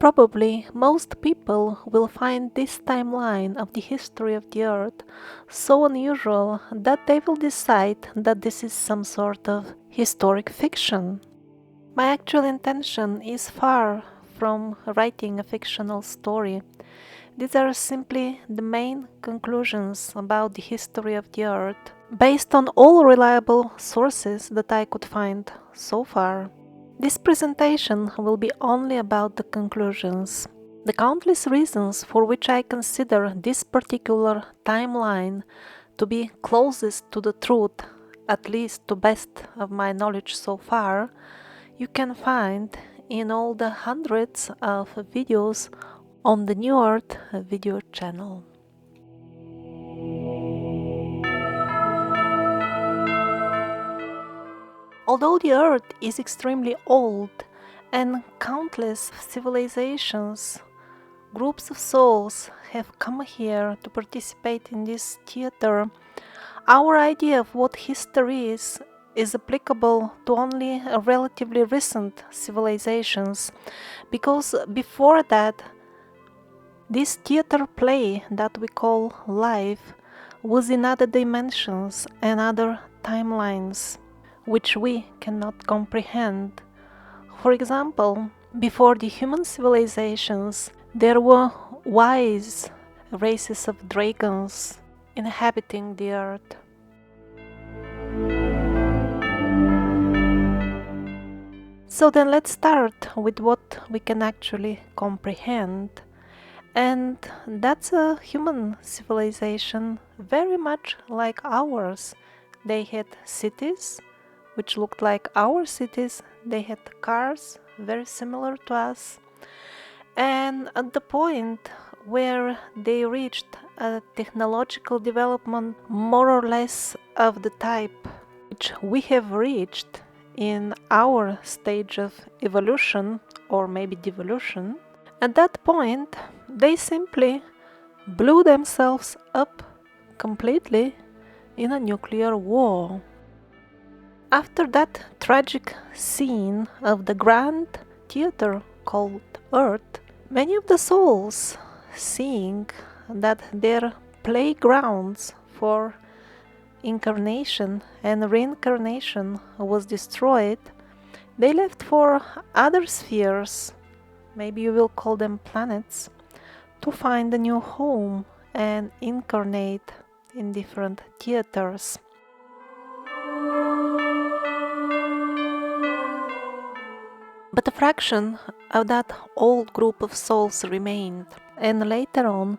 Probably most people will find this timeline of the history of the Earth so unusual that they will decide that this is some sort of historic fiction. My actual intention is far from writing a fictional story. These are simply the main conclusions about the history of the Earth, based on all reliable sources that I could find so far. This presentation will be only about the conclusions. The countless reasons for which I consider this particular timeline to be closest to the truth, at least to best of my knowledge so far, you can find in all the hundreds of videos on the NewEarth video channel. Although the Earth is extremely old and countless civilizations, groups of souls have come here to participate in this theater, our idea of what history is applicable to only relatively recent civilizations, because before that, this theater play that we call life was in other dimensions and other timelines, which we cannot comprehend. For example, before the human civilizations, there were wise races of dragons inhabiting the earth. So then let's start with what we can actually comprehend. And that's a human civilization very much like ours. They had cities which looked like our cities. They had cars very similar to us. And at the point where they reached a technological development more or less of the type which we have reached in our stage of evolution, or maybe devolution, at that point they simply blew themselves up completely in a nuclear war. After that tragic scene of the grand theater called Earth, many of the souls, seeing that their playgrounds for incarnation and reincarnation was destroyed, they left for other spheres, maybe you will call them planets, to find a new home and incarnate in different theaters. But a fraction of that old group of souls remained, and later on,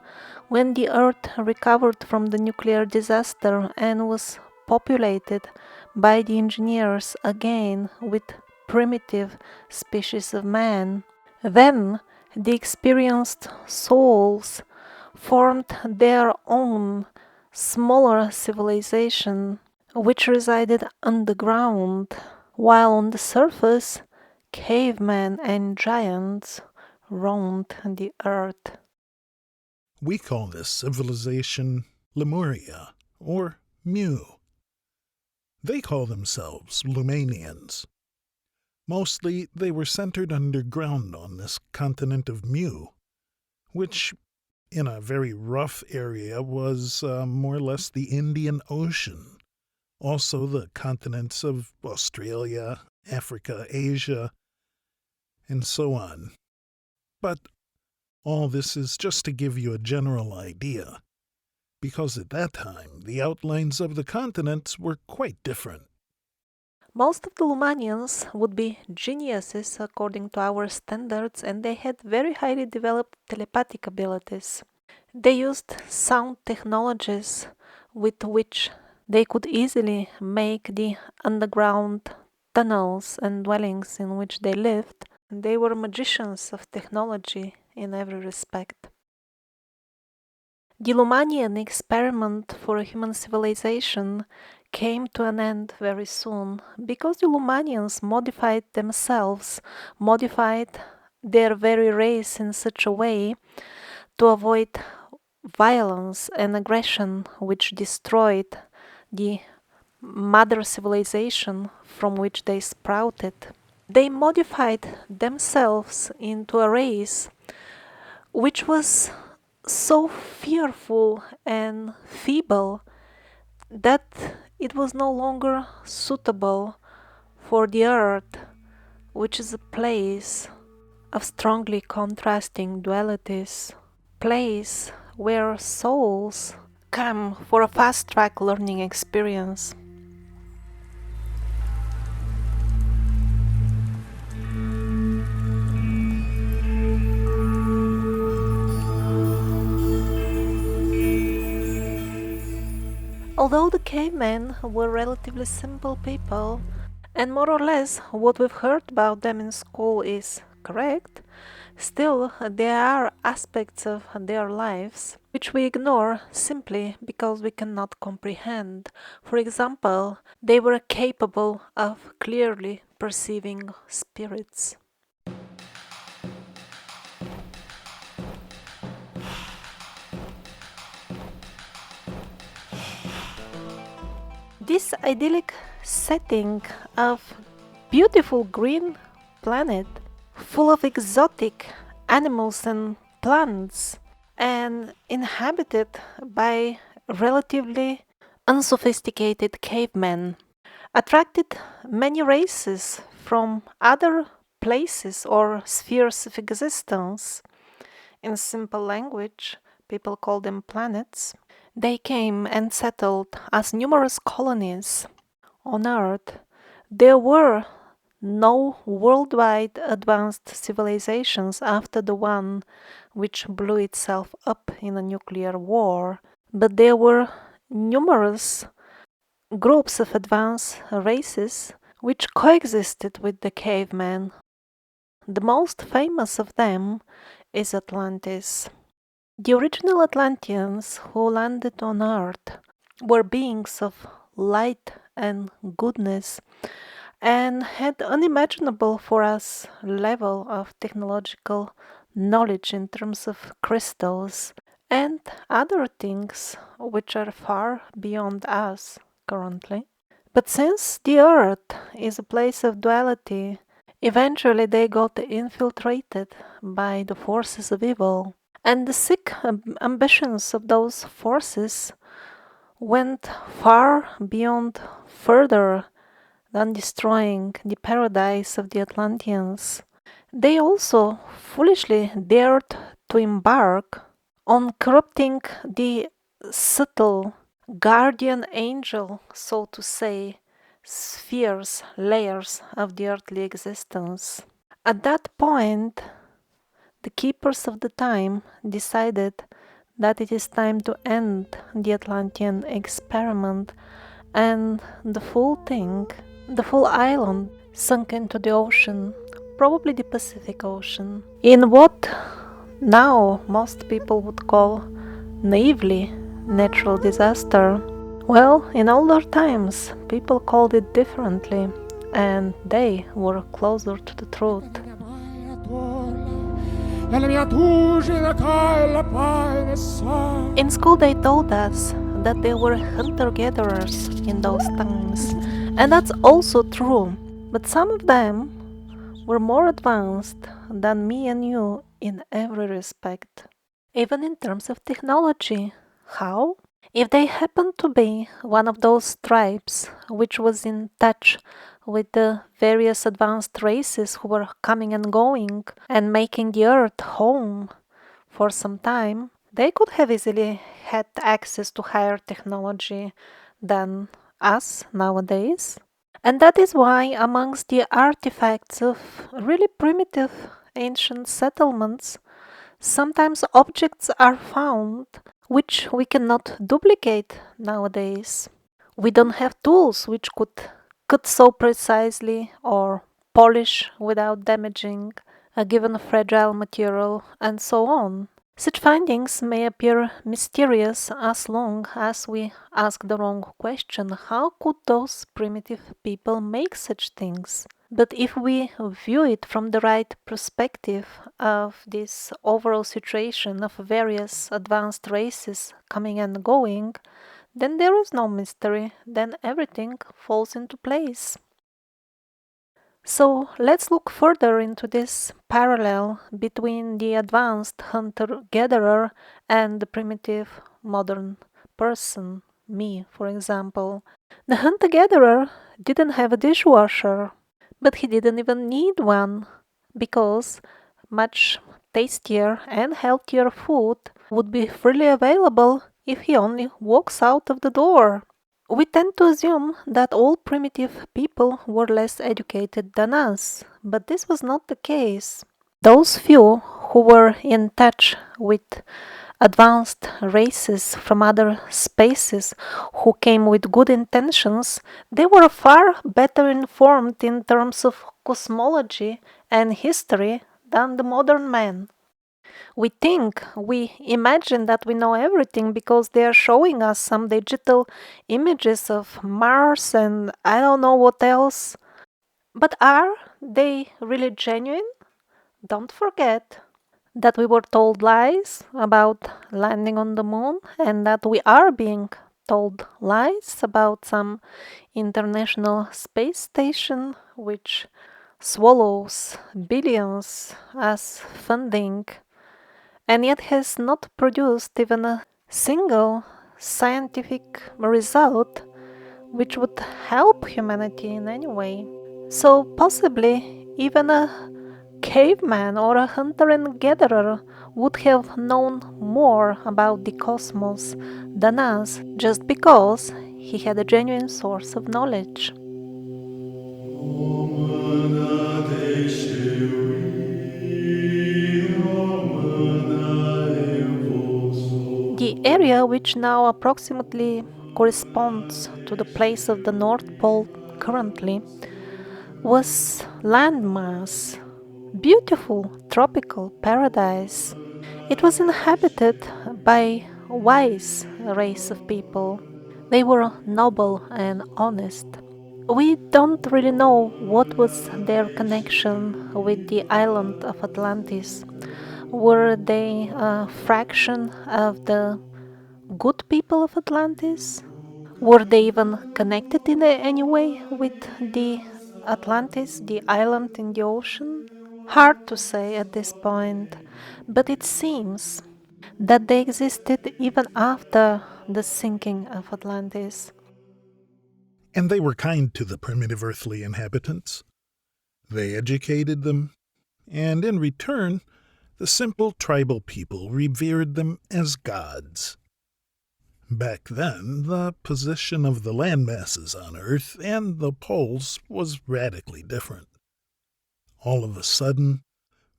when the Earth recovered from the nuclear disaster and was populated by the engineers again with primitive species of man, then the experienced souls formed their own smaller civilization, which resided underground, while on the surface cavemen and giants roamed the earth. We call this civilization Lemuria, or Mu. They call themselves Lemurians. Mostly they were centered underground on this continent of Mu, which, in a very rough area, was more or less the Indian Ocean, also the continents of Australia, Africa, Asia, and so on. But all this is just to give you a general idea, because at that time the outlines of the continents were quite different. Most of the Lemurians would be geniuses according to our standards, and they had very highly developed telepathic abilities. They used sound technologies with which they could easily make the underground tunnels and dwellings in which they lived. They were magicians of technology in every respect. The Lemurian experiment for a human civilization came to an end very soon, because the Lemurians modified themselves, modified their very race in such a way to avoid violence and aggression which destroyed the mother civilization from which they sprouted. They modified themselves into a race which was so fearful and feeble that it was no longer suitable for the earth, which is a place of strongly contrasting dualities, place where souls come for a fast-track learning experience. Although the cavemen were relatively simple people, and more or less what we've heard about them in school is correct, still there are aspects of their lives which we ignore simply because we cannot comprehend. For example, they were capable of clearly perceiving spirits. This idyllic setting of beautiful green planet full of exotic animals and plants and inhabited by relatively unsophisticated cavemen attracted many races from other places or spheres of existence. In simple language, people call them planets. They came and settled as numerous colonies on Earth. There were no worldwide advanced civilizations after the one which blew itself up in a nuclear war, but there were numerous groups of advanced races which coexisted with the cavemen. The most famous of them is Atlantis. The original Atlanteans who landed on Earth were beings of light and goodness and had unimaginable for us level of technological knowledge in terms of crystals and other things which are far beyond us currently. But since the Earth is a place of duality, eventually they got infiltrated by the forces of evil, and the sick ambitions of those forces went far beyond further than destroying the paradise of the Atlanteans. They also foolishly dared to embark on corrupting the subtle guardian angel, so to say, spheres, layers of the earthly existence. At that point, the keepers of the time decided that it is time to end the Atlantean experiment, and the full thing, the full island, sunk into the ocean, probably the Pacific Ocean, in what now most people would call naively natural disaster. Well, in older times, people called it differently, and they were closer to the truth. In school, they told us that they were hunter-gatherers in those times, and that's also true. But some of them were more advanced than me and you in every respect, even in terms of technology. How? If they happened to be one of those tribes which was in touch with the various advanced races who were coming and going and making the earth home for some time, they could have easily had access to higher technology than us nowadays. And that is why amongst the artifacts of really primitive ancient settlements, sometimes objects are found which we cannot duplicate nowadays. We don't have tools which could cut so precisely or polish without damaging a given fragile material, and so on. Such findings may appear mysterious as long as we ask the wrong question: how could those primitive people make such things? But if we view it from the right perspective of this overall situation of various advanced races coming and going, then there is no mystery, then everything falls into place. So let's look further into this parallel between the advanced hunter-gatherer and the primitive modern person, me, for example. The hunter-gatherer didn't have a dishwasher, but he didn't even need one because much tastier and healthier food would be freely available if he only walks out of the door. We tend to assume that all primitive people were less educated than us, but this was not the case. Those few who were in touch with advanced races from other spaces who came with good intentions, they were far better informed in terms of cosmology and history than the modern man. We imagine that we know everything because they are showing us some digital images of Mars and I don't know what else. But are they really genuine? Don't forget that we were told lies about landing on the moon and that we are being told lies about some international space station which swallows billions as funding and yet has not produced even a single scientific result which would help humanity in any way. So, possibly, even a caveman or a hunter and gatherer would have known more about the cosmos than us just because he had a genuine source of knowledge. The area which now approximately corresponds to the place of the North Pole currently was landmass, beautiful tropical paradise. It was inhabited by a wise race of people. They were noble and honest. We don't really know what was their connection with the island of Atlantis. Were they a fraction of the good people of Atlantis? Were they even connected in any way with the Atlantis, the island in the ocean? Hard to say at this point, but it seems that they existed even after the sinking of Atlantis. And they were kind to the primitive earthly inhabitants. They educated them, and in return, the simple tribal people revered them as gods. Back then, the position of the landmasses on Earth and the poles was radically different. All of a sudden,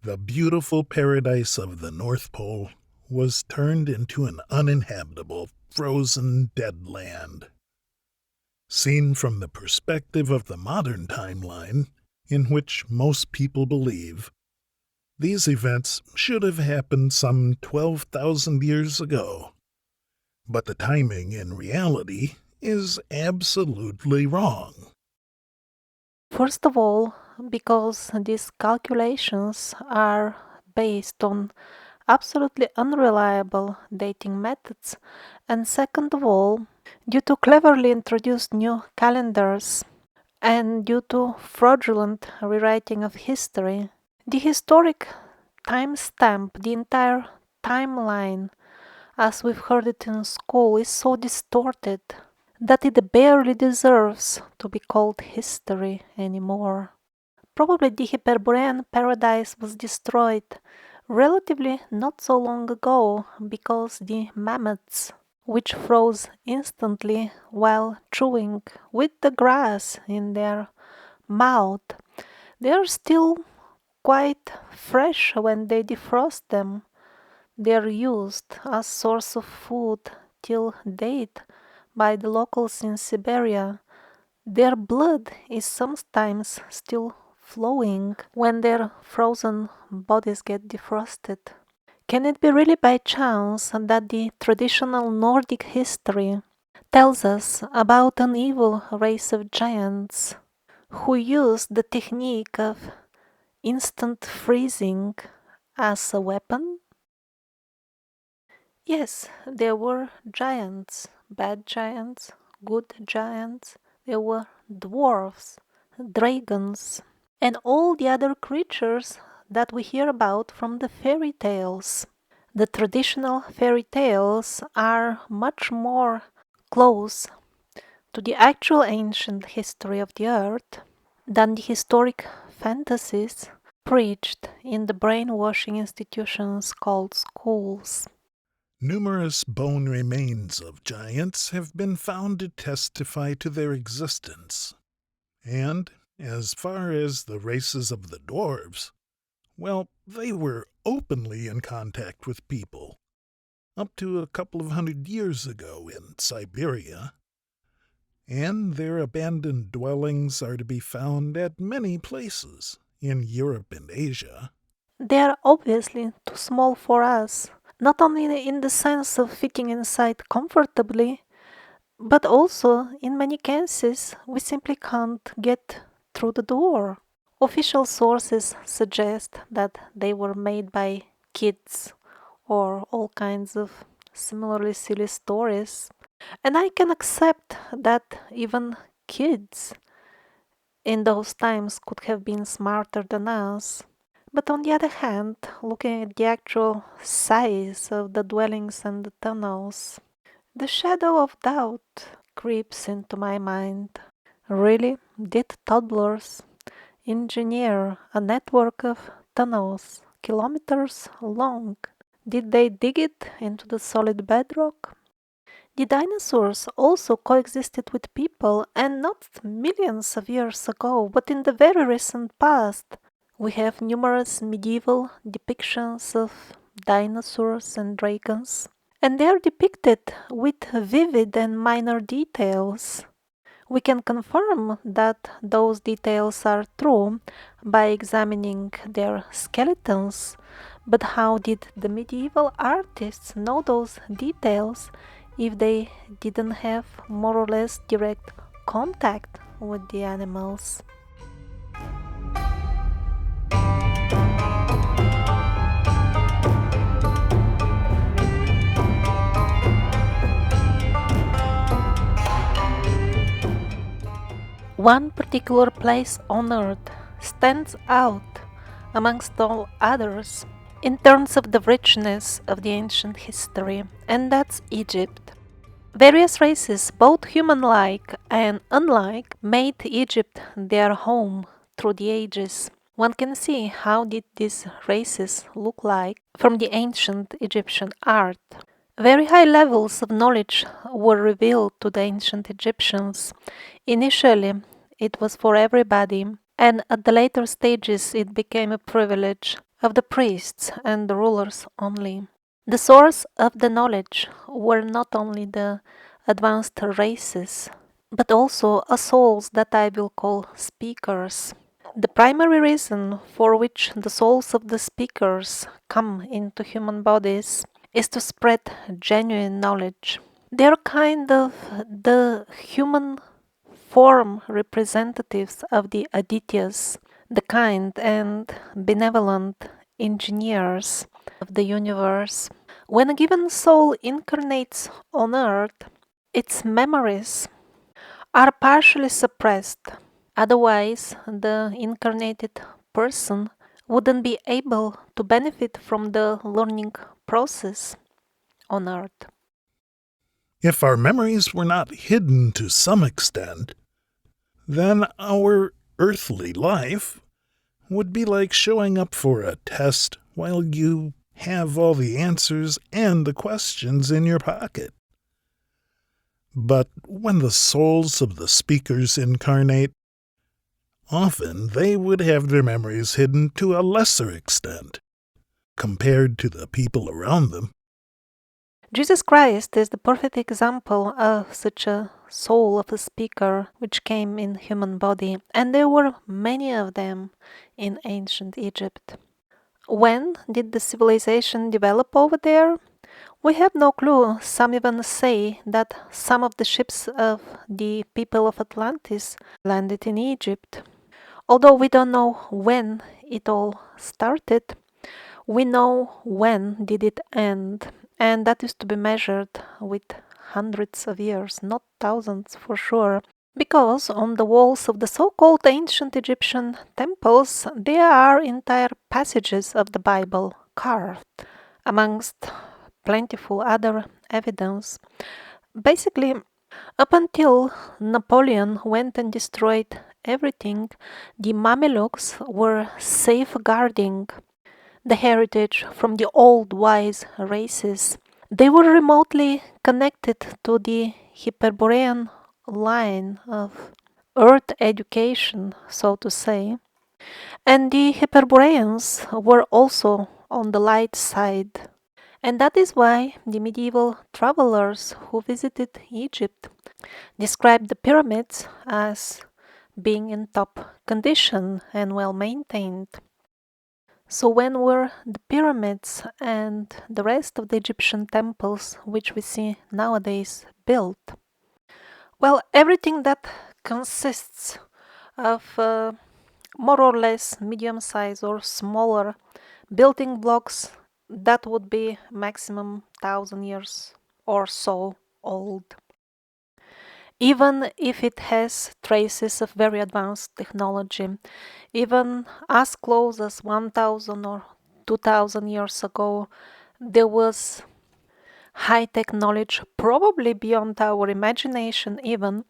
the beautiful paradise of the North Pole was turned into an uninhabitable, frozen, dead land. Seen from the perspective of the modern timeline, in which most people believe, these events should have happened some 12,000 years ago. But the timing in reality is absolutely wrong. First of all, because these calculations are based on absolutely unreliable dating methods, and second of all, due to cleverly introduced new calendars and due to fraudulent rewriting of history, the historic timestamp, the entire timeline, as we've heard it in school, is so distorted that it barely deserves to be called history anymore. Probably the Hyperborean paradise was destroyed relatively not so long ago because the mammoths, which froze instantly while chewing with the grass in their mouth, they are still quite fresh when they defrost them. They are used as source of food till date by the locals in Siberia. Their blood is sometimes still flowing when their frozen bodies get defrosted. Can it be really by chance that the traditional Nordic history tells us about an evil race of giants who used the technique of instant freezing as a weapon? Yes, there were giants, bad giants, good giants. There were dwarves, dragons. and all the other creatures that we hear about from the fairy tales. The traditional fairy tales are much more close to the actual ancient history of the earth than the historic fantasies preached in the brainwashing institutions called schools. Numerous bone remains of giants have been found to testify to their existence. And, as far as the races of the dwarves, well, they were openly in contact with people, up to a couple of 100 years ago in Siberia, and their abandoned dwellings are to be found at many places in Europe and Asia. They are obviously too small for us, not only in the sense of fitting inside comfortably, but also in many cases we simply can't get through the door. Official sources suggest that they were made by kids or all kinds of similarly silly stories. And I can accept that even kids in those times could have been smarter than us. But on the other hand, looking at the actual size of the dwellings and the tunnels, the shadow of doubt creeps into my mind. Really? Did toddlers engineer a network of tunnels kilometers long? Did they dig it into the solid bedrock? The dinosaurs also coexisted with people, and not millions of years ago, but in the very recent past. We have numerous medieval depictions of dinosaurs and dragons, and they are depicted with vivid and minor details. We can confirm that those details are true by examining their skeletons, but how did the medieval artists know those details if they didn't have more or less direct contact with the animals? One particular place on Earth stands out amongst all others in terms of the richness of the ancient history, and that's Egypt. Various races, both human-like and unlike, made Egypt their home through the ages. One can see how did these races look like from the ancient Egyptian art. Very high levels of knowledge were revealed to the ancient Egyptians. Initially, it was for everybody, and at the later stages, it became a privilege of the priests and the rulers only. The source of the knowledge were not only the advanced races, but also souls that I will call speakers. The primary reason for which the souls of the speakers come into human bodies is to spread genuine knowledge. They're kind of the human form representatives of the Adityas, the kind and benevolent engineers of the universe. When a given soul incarnates on Earth, its memories are partially suppressed. Otherwise, the incarnated person wouldn't be able to benefit from the learning process on Earth. If our memories were not hidden to some extent, then our earthly life would be like showing up for a test while you have all the answers and the questions in your pocket. But when the souls of the speakers incarnate, often they would have their memories hidden to a lesser extent compared to the people around them. Jesus Christ is the perfect example of such a soul of a speaker which came in human body, and there were many of them in ancient Egypt. When did the civilization develop over there? We have no clue. Some even say that some of the ships of the people of Atlantis landed in Egypt. Although we don't know when it all started, we know when did it end, and that is to be measured with hundreds of years, not thousands for sure. Because on the walls of the so-called ancient Egyptian temples there are entire passages of the Bible carved, amongst plentiful other evidence. Basically, up until Napoleon went and destroyed everything, the Mamelukes were safeguarding the heritage from the old wise races. They were remotely connected to the Hyperborean line of earth education, so to say, and the Hyperboreans were also on the light side. And that is why the medieval travelers who visited Egypt described the pyramids as being in top condition and well maintained. So, when were the pyramids and the rest of the Egyptian temples, which we see nowadays, built? Well, everything that consists of more or less medium size or smaller building blocks, that would be maximum 1,000 years or so old. Even if it has traces of very advanced technology, even as close as 1,000 or 2,000 years ago, there was high tech knowledge, probably beyond our imagination, even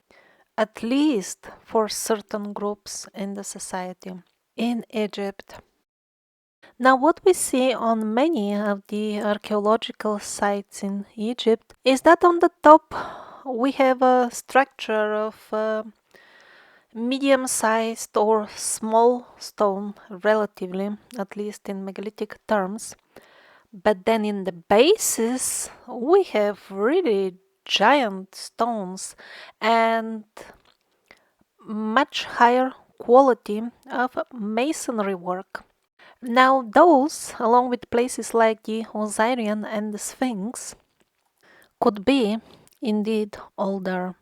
at least for certain groups in the society in Egypt. Now, what we see on many of the archaeological sites in Egypt is that on the top we have a structure of medium sized or small stone, relatively, at least in megalithic terms. But then in the bases, we have really giant stones and much higher quality of masonry work. Now, those, along with places like the Osirian and the Sphinx, could be indeed older.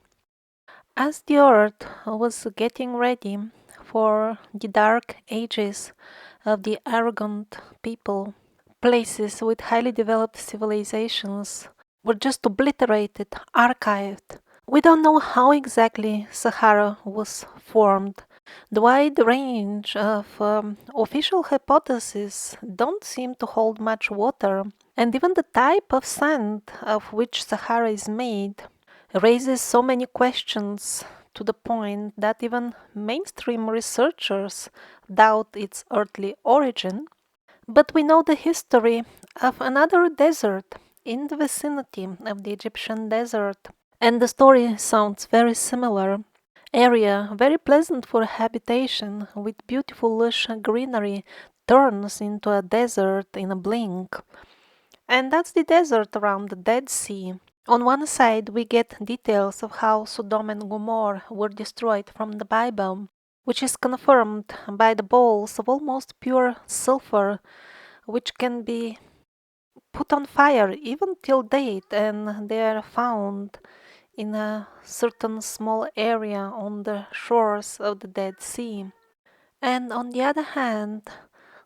As the earth was getting ready for the dark ages of the arrogant people, places with highly developed civilizations were just obliterated, archived. We don't know how exactly Sahara was formed. The wide range of official hypotheses don't seem to hold much water, and even the type of sand of which Sahara is made raises so many questions to the point that even mainstream researchers doubt its earthly origin. But we know the history of another desert in the vicinity of the Egyptian desert, and the story sounds very similar. Area very pleasant for habitation with beautiful lush greenery turns into a desert in a blink. And that's the desert around the Dead Sea. On one side, we get details of how Sodom and Gomorrah were destroyed from the Bible, which is confirmed by the balls of almost pure sulfur, which can be put on fire even till date, and they are found in a certain small area on the shores of the Dead Sea. And on the other hand,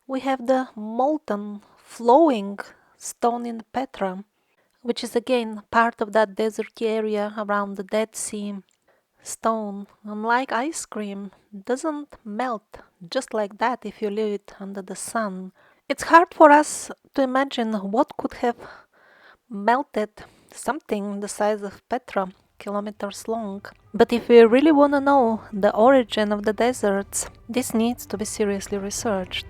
we have the molten, flowing stone in Petra, which is again part of that desert area around the Dead Sea. Stone, unlike ice cream, doesn't melt just like that if you leave it under the sun. It's hard for us to imagine what could have melted something the size of Petra, kilometers long. But if we really want to know the origin of the deserts, this needs to be seriously researched.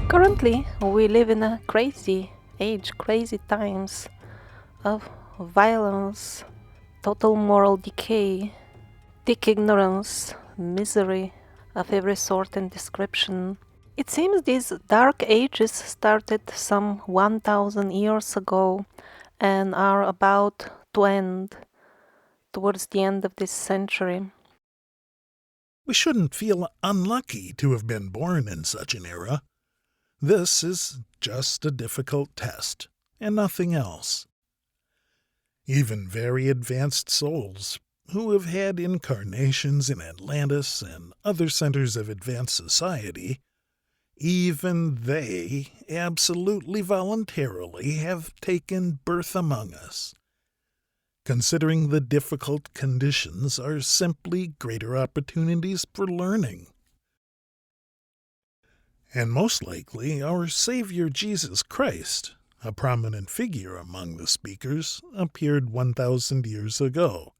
Currently, we live in a crazy age, crazy times of violence, total moral decay, thick ignorance, misery of every sort and description. It seems these dark ages started some 1,000 years ago and are about to end towards the end of this century. We shouldn't feel unlucky to have been born in such an era. This is just a difficult test, and nothing else. Even very advanced souls who have had incarnations in Atlantis and other centers of advanced society, Even they absolutely voluntarily have taken birth among us. Considering the difficult conditions are simply greater opportunities for learning. And most likely our Savior Jesus Christ, a prominent figure among the speakers, appeared 1,000 years ago,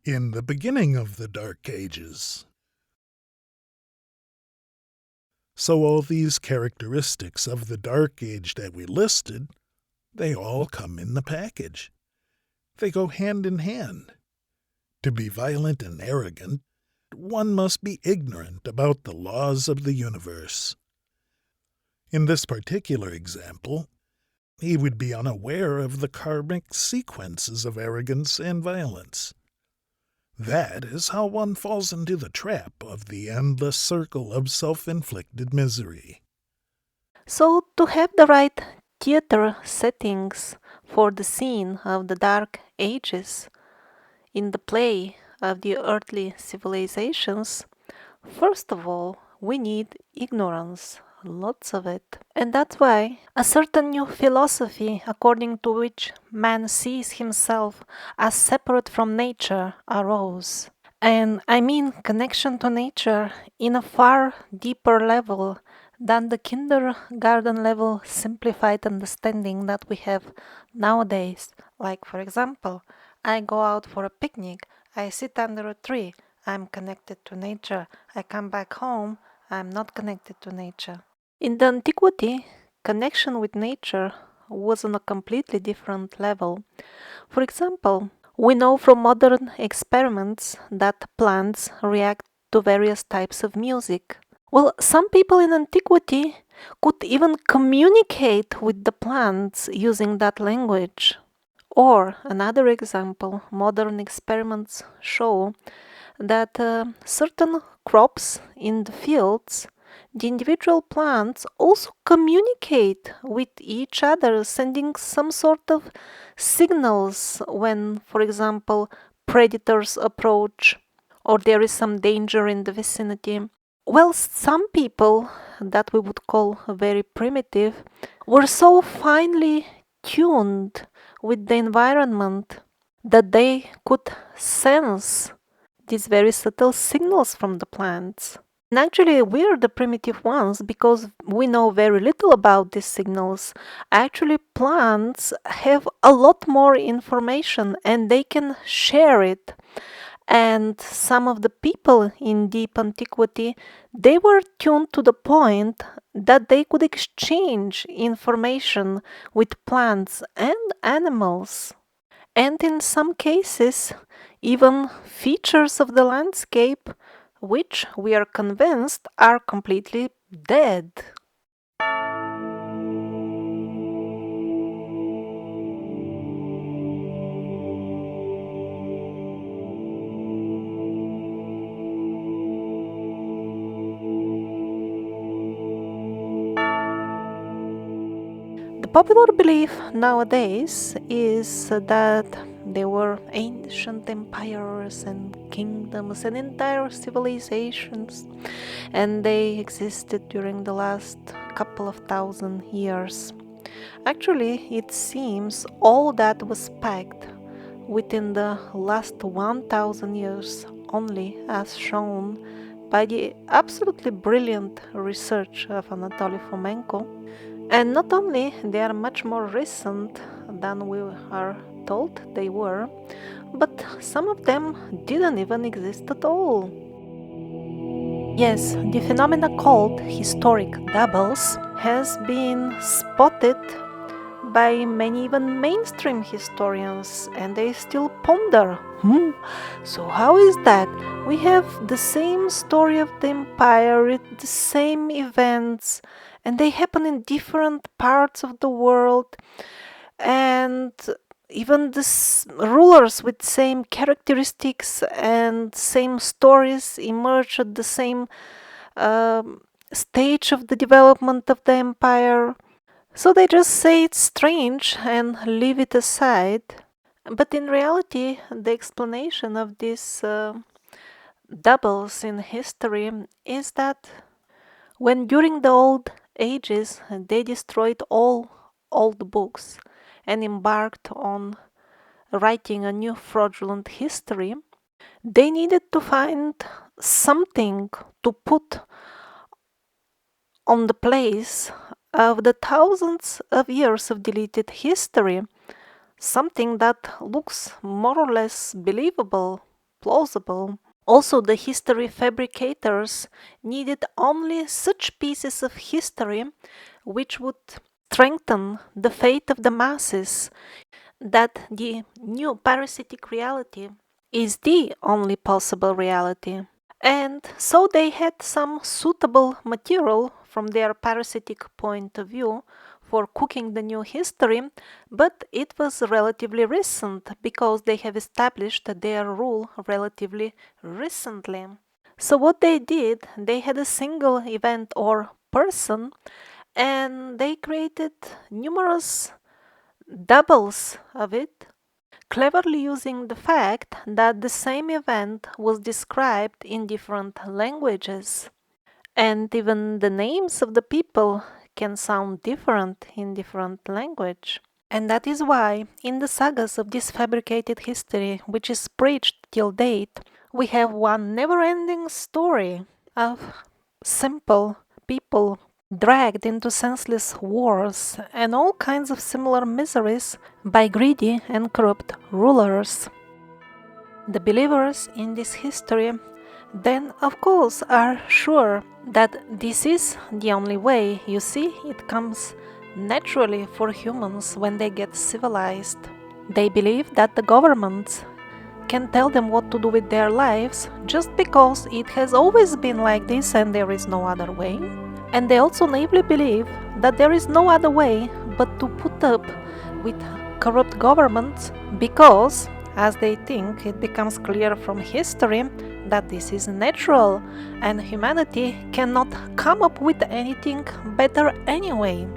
in the beginning of the Dark Ages. So all these characteristics of the Dark Age that we listed, they all come in the package. They go hand in hand. To be violent and arrogant, one must be ignorant about the laws of the universe. In this particular example, he would be unaware of the karmic sequences of arrogance and violence. That is how one falls into the trap of the endless circle of self-inflicted misery. So, to have the right theater settings for the scene of the Dark Ages in the play of the earthly civilizations, first of all, we need ignorance, lots of it. And that's why a certain new philosophy according to which man sees himself as separate from nature arose. And I mean connection to nature in a far deeper level than the kindergarten level simplified understanding that we have nowadays. Like, for example, I go out for a picnic, I sit under a tree, I'm connected to nature. I come back home, I'm not connected to nature. In the antiquity, connection with nature was on a completely different level. For example, we know from modern experiments that plants react to various types of music. Well, some people in antiquity could even communicate with the plants using that language. Or another example, modern experiments show that certain crops in the fields, the individual plants also communicate with each other, sending some sort of signals when, for example, predators approach or there is some danger in the vicinity. Well, some people that we would call very primitive were so finely tuned with the environment that they could sense these very subtle signals from the plants. And actually, we're the primitive ones because we know very little about these signals. Actually, plants have a lot more information and they can share it. And some of the people in deep antiquity, they were tuned to the point that they could exchange information with plants and animals. And in some cases, even features of the landscape which we are convinced are completely dead. The popular belief nowadays is that there were ancient empires and kingdoms and entire civilizations, and they existed during the last couple of thousand years. Actually, it seems all that was packed within the last 1000 years only, as shown by the absolutely brilliant research of Anatoly Fomenko. And not only they are much more recent than we are told they were, but some of them didn't even exist at all. Yes, the phenomena called historic doubles has been spotted by many even mainstream historians, and they still ponder, so how is that? We have the same story of the empire, the same events, and they happen in different parts of the world, and even the rulers with same characteristics and same stories emerge at the same stage of the development of the empire. So they just say it's strange and leave it aside. But in reality, the explanation of these doubles in history is that When during the old ages they destroyed all old books and embarked on writing a new fraudulent history, they needed to find something to put on the place of the thousands of years of deleted history, something that looks more or less believable, plausible. Also, the history fabricators needed only such pieces of history which would strengthen the faith of the masses that the new parasitic reality is the only possible reality. And so they had some suitable material from their parasitic point of view for cooking the new history, but it was relatively recent because they have established their rule relatively recently. So what they did, they had a single event or person and they created numerous doubles of it, cleverly using the fact that the same event was described in different languages. And even the names of the people can sound different in different language. And that is why, in the sagas of this fabricated history, which is preached till date, we have one never ending story of simple people dragged into senseless wars and all kinds of similar miseries by greedy and corrupt rulers. The believers in this history then, of course, are sure that this is the only way. You see, it comes naturally for humans when they get civilized. They believe that the governments can tell them what to do with their lives just because it has always been like this and there is no other way. And they also naively believe that there is no other way but to put up with corrupt governments because, as they think, it becomes clear from history that this is natural and humanity cannot come up with anything better anyway.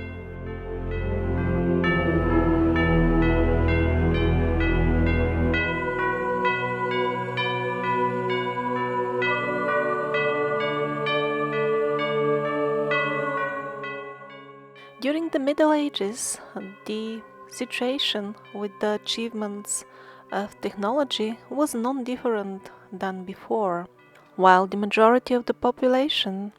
During the Middle Ages, the situation with the achievements of technology was non different than before. While the majority of the population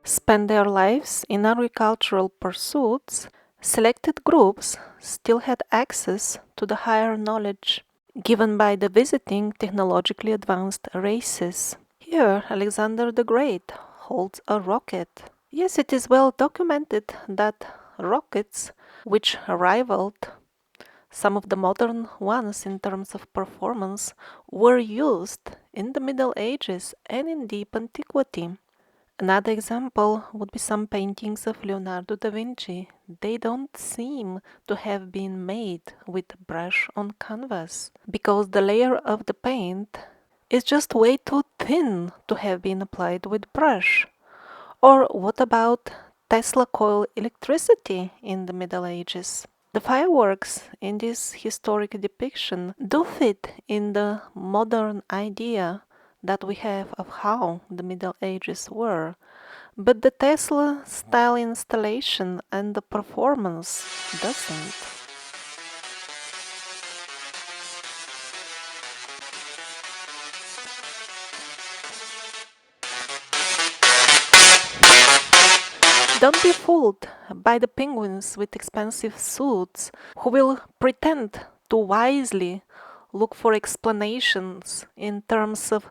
spent their lives in agricultural pursuits, selected groups still had access to the higher knowledge given by the visiting technologically advanced races. Here, Alexander the Great holds a rocket. Yes, it is well documented that rockets, which rivaled some of the modern ones in terms of performance, were used in the Middle Ages and in deep antiquity. Another example would be some paintings of Leonardo da Vinci. They don't seem to have been made with brush on canvas, because the layer of the paint is just way too thin to have been applied with brush. Or what about Tesla coil electricity in the Middle Ages? The fireworks in this historic depiction do fit in the modern idea that we have of how the Middle Ages were, but the Tesla style installation and the performance doesn't. Don't be fooled by the penguins with expensive suits who will pretend to wisely look for explanations in terms of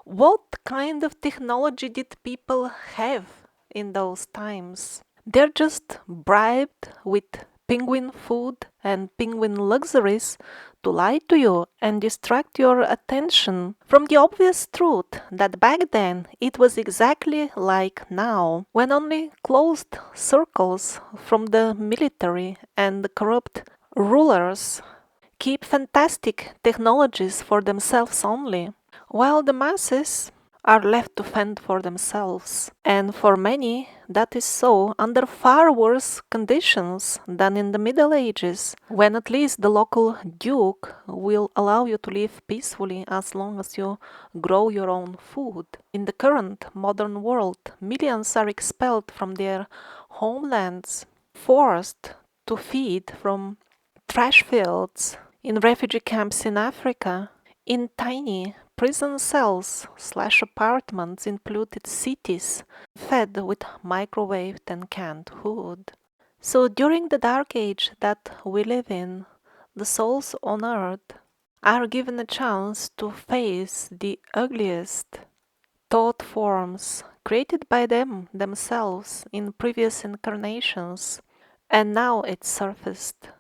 what kind of technology did people have in those times. They're just bribed with penguin food and penguin luxuries to lie to you and distract your attention from the obvious truth that back then it was exactly like now, when only closed circles from the military and the corrupt rulers keep fantastic technologies for themselves only, while the masses are left to fend for themselves. And for many, that is so under far worse conditions than in the Middle Ages, when at least the local duke will allow you to live peacefully as long as you grow your own food. In the current modern world, millions are expelled from their homelands, forced to feed from trash fields, in refugee camps in Africa, in tiny prison cells/apartments in polluted cities, fed with microwaved and canned food. So during the dark age that we live in, the souls on earth are given a chance to face the ugliest thought forms created by them themselves in previous incarnations, and now it's surfaced.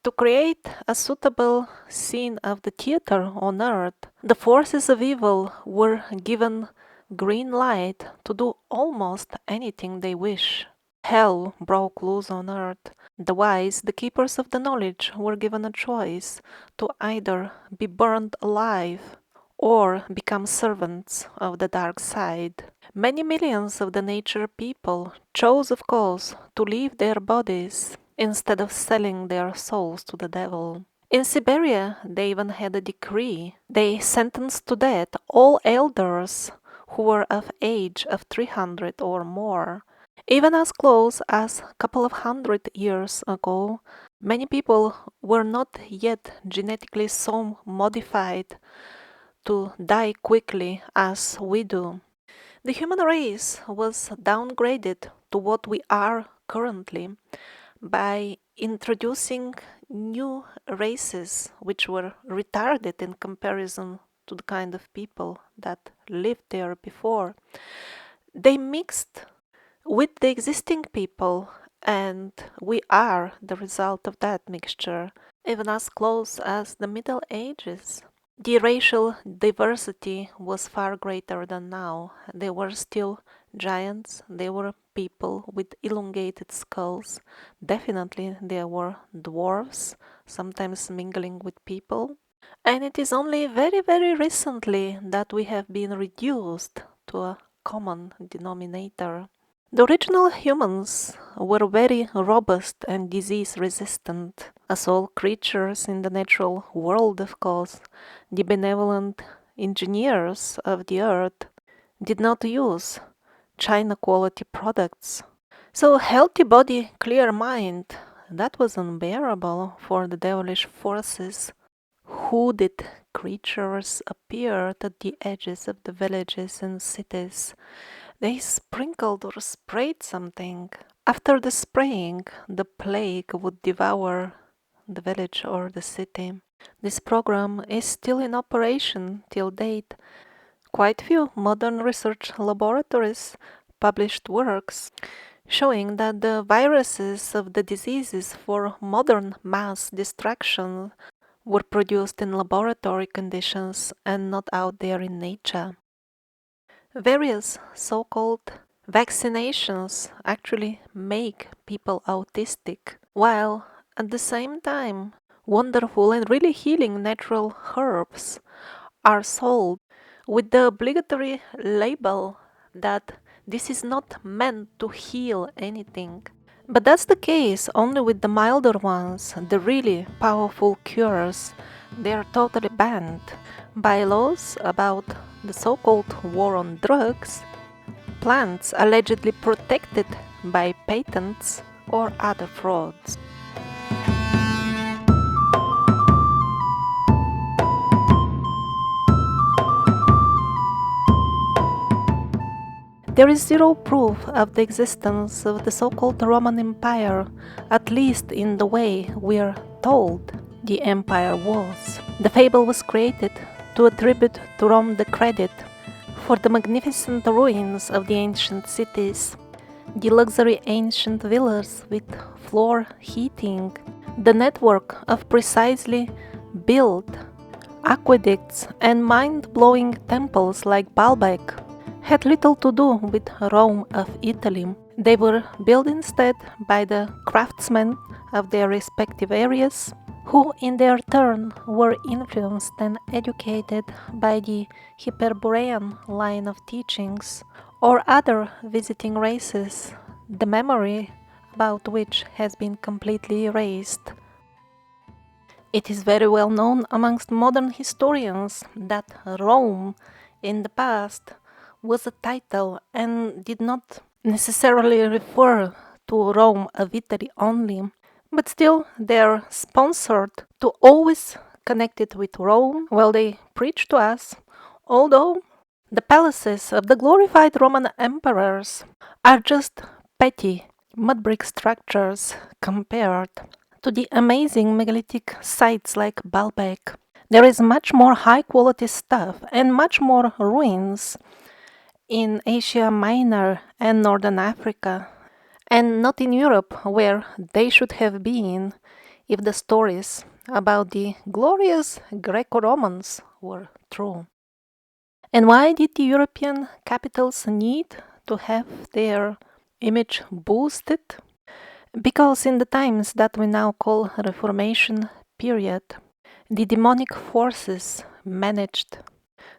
To create a suitable scene of the theater on earth, the forces of evil were given green light to do almost anything they wish. Hell broke loose on earth. The wise, the keepers of the knowledge, were given a choice to either be burned alive or become servants of the dark side. Many millions of the nature people chose, of course, to leave their bodies instead of selling their souls to the devil. In Siberia, they even had a decree. They sentenced to death all elders who were of age of 300 or more. Even as close as a couple of hundred years ago, many people were not yet genetically so modified to die quickly as we do. The human race was downgraded to what we are currently by introducing new races which were retarded in comparison to the kind of people that lived there before. They mixed with the existing people, and we are the result of that mixture, even as close as the Middle Ages. The racial diversity was far greater than now. There were still giants, there were people with elongated skulls. Definitely there were dwarves, sometimes mingling with people. And it is only very, very recently that we have been reduced to a common denominator. The original humans were very robust and disease resistant, as all creatures in the natural world, of course. The benevolent engineers of the earth did not use China quality products. So, healthy body, clear mind, that was unbearable for the devilish forces. Hooded creatures appeared at the edges of the villages and cities. They sprinkled or sprayed something. After the spraying, the plague would devour the village or the city. This program is still in operation till date. Quite few modern research laboratories published works showing that the viruses of the diseases for modern mass destruction were produced in laboratory conditions and not out there in nature. Various so-called vaccinations actually make people autistic, while at the same time wonderful and really healing natural herbs are sold with the obligatory label that this is not meant to heal anything. But that's the case only with the milder ones, the really powerful cures. They are totally banned by laws about the so-called war on drugs, plants allegedly protected by patents or other frauds. There is zero proof of the existence of the so-called Roman Empire, at least in the way we're told the empire was. The fable was created to attribute to Rome the credit for the magnificent ruins of the ancient cities, the luxury ancient villas with floor heating, the network of precisely built aqueducts and mind-blowing temples like Baalbek had little to do with Rome of Italy. They were built instead by the craftsmen of their respective areas, who in their turn were influenced and educated by the Hyperborean line of teachings or other visiting races, the memory about which has been completely erased. It is very well known amongst modern historians that Rome in the past was a title and did not necessarily refer to Rome of Italy only, but still they're sponsored to always connect it with Rome while they preach to us, although the palaces of the glorified Roman emperors are just petty mud brick structures compared to the amazing megalithic sites like Baalbek. There is much more high quality stuff and much more ruins in Asia Minor and Northern Africa, and not in Europe where they should have been if the stories about the glorious Greco-Romans were true. And why did the European capitals need to have their image boosted? Because in the times that we now call Reformation period, the demonic forces managed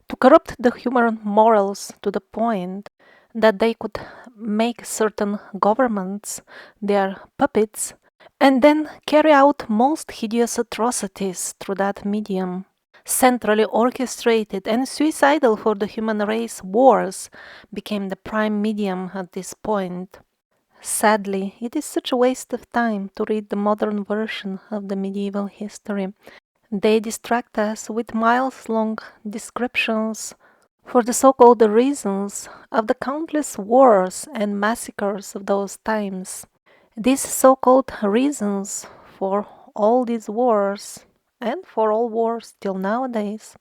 to corrupt the human morals to the point that they could make certain governments their puppets and then carry out most hideous atrocities through that medium. Centrally orchestrated and suicidal for the human race wars became the prime medium at this point. Sadly, it is such a waste of time to read the modern version of the medieval history. They distract us with miles-long descriptions for the so-called reasons of the countless wars and massacres of those times. These so-called reasons for all these wars, and for all wars till nowadays,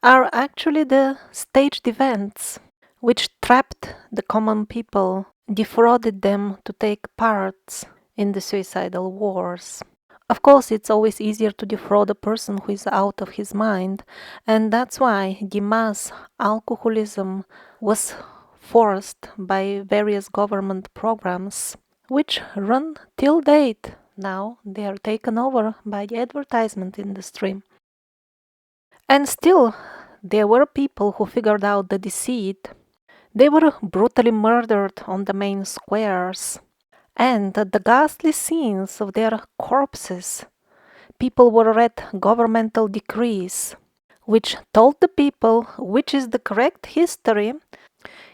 are actually the staged events which trapped the common people, defrauded them to take part in the suicidal wars. Of course, it's always easier to defraud a person who is out of his mind, and that's why the mass alcoholism was forced by various government programs, which run till date. Now they are taken over by the advertisement industry. And still, there were people who figured out the deceit. They were brutally murdered on the main squares. And at the ghastly scenes of their corpses, people were read governmental decrees, which told the people which is the correct history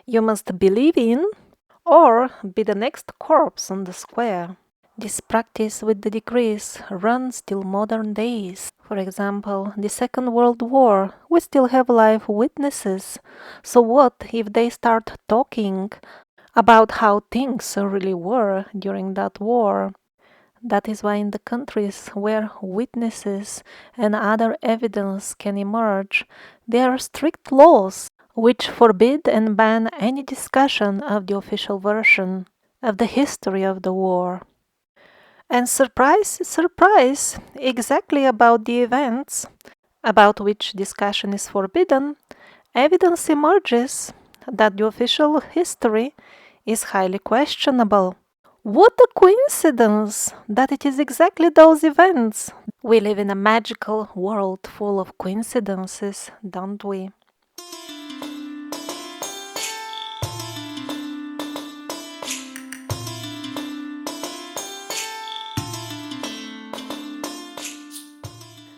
you must believe in or be the next corpse on the square. This practice with the decrees runs till modern days. For example, the Second World War, we still have live witnesses. So what if they start talking about how things really were during that war? That is why in the countries where witnesses and other evidence can emerge, there are strict laws which forbid and ban any discussion of the official version of the history of the war. And surprise, surprise, exactly about the events about which discussion is forbidden, evidence emerges that the official history is highly questionable. What a coincidence that it is exactly those events. We live in a magical world full of coincidences, don't we?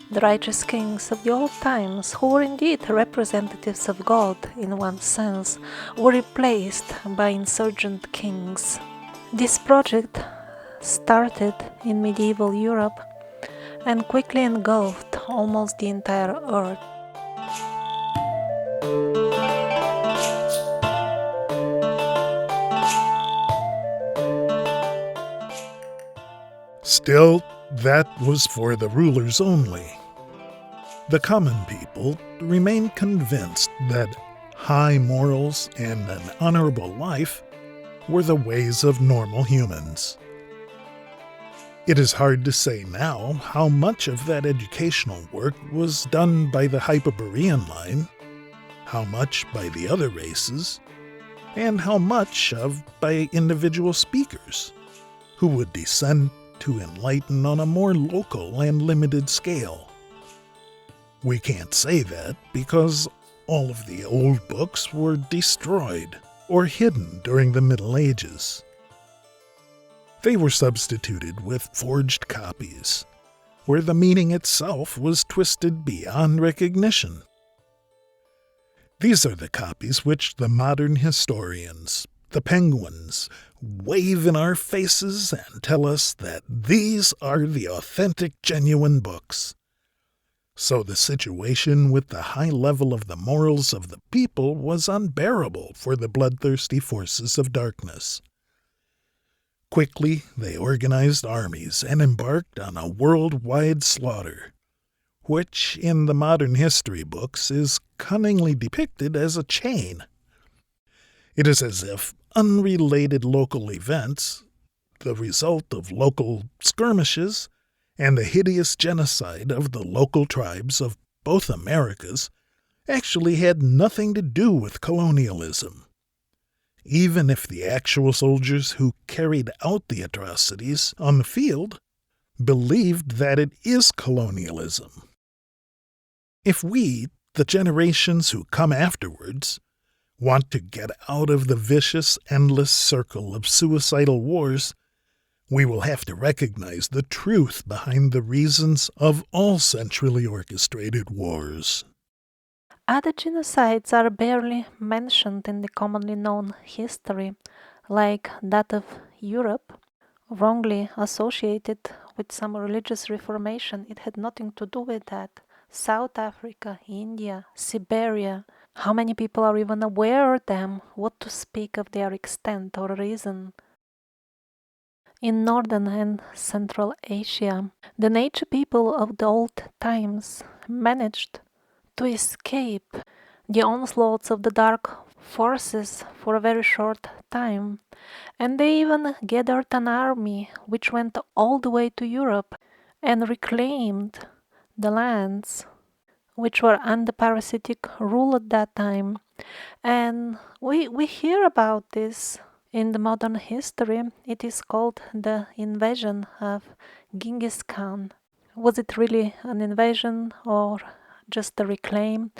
The righteous kings of the old times, who were indeed representatives of God in one sense, were replaced by insurgent kings. This project started in medieval Europe and quickly engulfed almost the entire earth. Still, that was for the rulers only. The common people remained convinced that high morals and an honorable life were the ways of normal humans. It is hard to say now how much of that educational work was done by the Hyperborean line, how much by the other races, and how much of by individual speakers who would descend to enlighten on a more local and limited scale. We can't say that because all of the old books were destroyed or hidden during the Middle Ages. They were substituted with forged copies, where the meaning itself was twisted beyond recognition. These are the copies which the modern historians, the penguins, wave in our faces and tell us that these are the authentic, genuine books. So the situation with the high level of the morals of the people was unbearable for the bloodthirsty forces of darkness. Quickly, they organized armies and embarked on a worldwide slaughter, which in the modern history books is cunningly depicted as a chain. It is as if unrelated local events, the result of local skirmishes, and the hideous genocide of the local tribes of both Americas actually had nothing to do with colonialism, even if the actual soldiers who carried out the atrocities on the field believed that it is colonialism. If we, the generations who come afterwards, want to get out of the vicious, endless circle of suicidal wars, we will have to recognize the truth behind the reasons of all centrally orchestrated wars. Other genocides are barely mentioned in the commonly known history, like that of Europe, wrongly associated with some religious reformation. It had nothing to do with that. South Africa, India, Siberia. How many people are even aware of them? What to speak of their extent or reason? In Northern and Central Asia, the nature people of the old times managed to escape the onslaughts of the dark forces for a very short time, and they even gathered an army which went all the way to Europe and reclaimed the lands which were under parasitic rule at that time. And we hear about this in the modern history. It is called the invasion of Genghis Khan. Was it really an invasion or just a reclaim?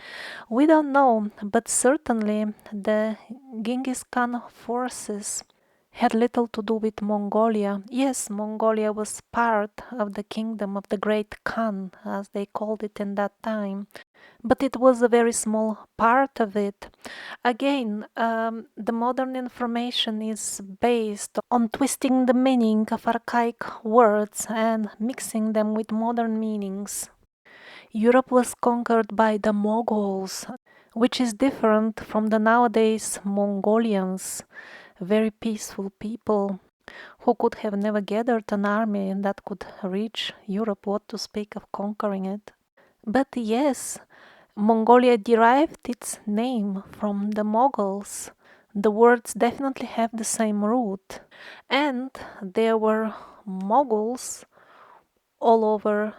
We don't know, but certainly the Genghis Khan forces had little to do with Mongolia. Yes, Mongolia was part of the kingdom of the Great Khan, as they called it in that time, but it was a very small part of it. Again, the modern information is based on twisting the meaning of archaic words and mixing them with modern meanings. Europe was conquered by the Mongols, which is different from the nowadays Mongolians, very peaceful people who could have never gathered an army that could reach Europe, what to speak of conquering it. But yes, Mongolia derived its name from the Mongols. The words definitely have the same root. And there were Mongols all over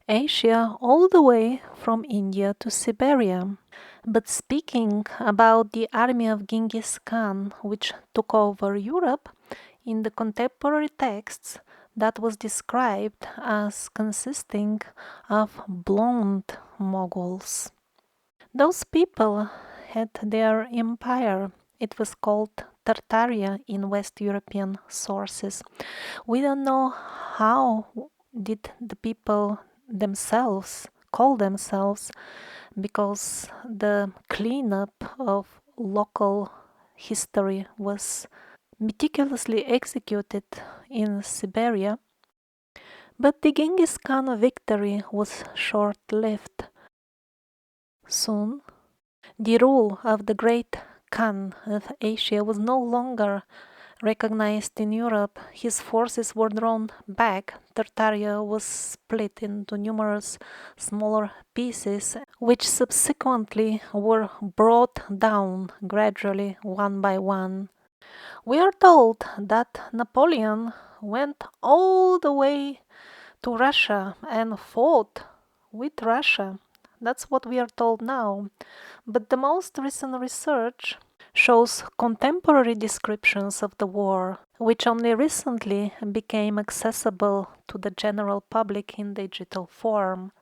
Asia, all the way from India to Siberia. But speaking about the army of Genghis Khan, which took over Europe, in the contemporary texts, that was described as consisting of blonde Mongols. Those people had their empire. It was called Tartaria in West European sources. We don't know how did the people themselves call themselves, because the cleanup of local history was meticulously executed in Siberia. But the Genghis Khan victory was short-lived. Soon, the rule of the great Khan of Asia was no longer recognized in Europe. His forces were drawn back. Tartaria was split into numerous smaller pieces, which subsequently were brought down gradually one by one. We are told that Napoleon went all the way to Russia and fought with Russia. That's what we are told now. But the most recent research shows contemporary descriptions of the war, which only recently became accessible to the general public in digital form.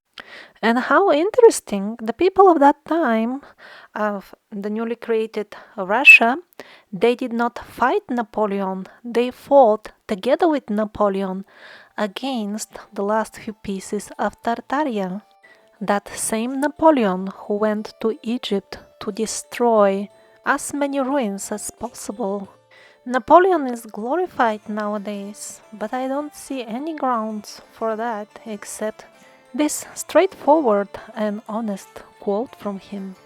And how interesting, the people of that time, of the newly created Russia, they did not fight Napoleon, they fought together with Napoleon against the last few pieces of Tartaria. That same Napoleon who went to Egypt to destroy as many ruins as possible. Napoleon is glorified nowadays, but I don't see any grounds for that except this straightforward and honest quote from him.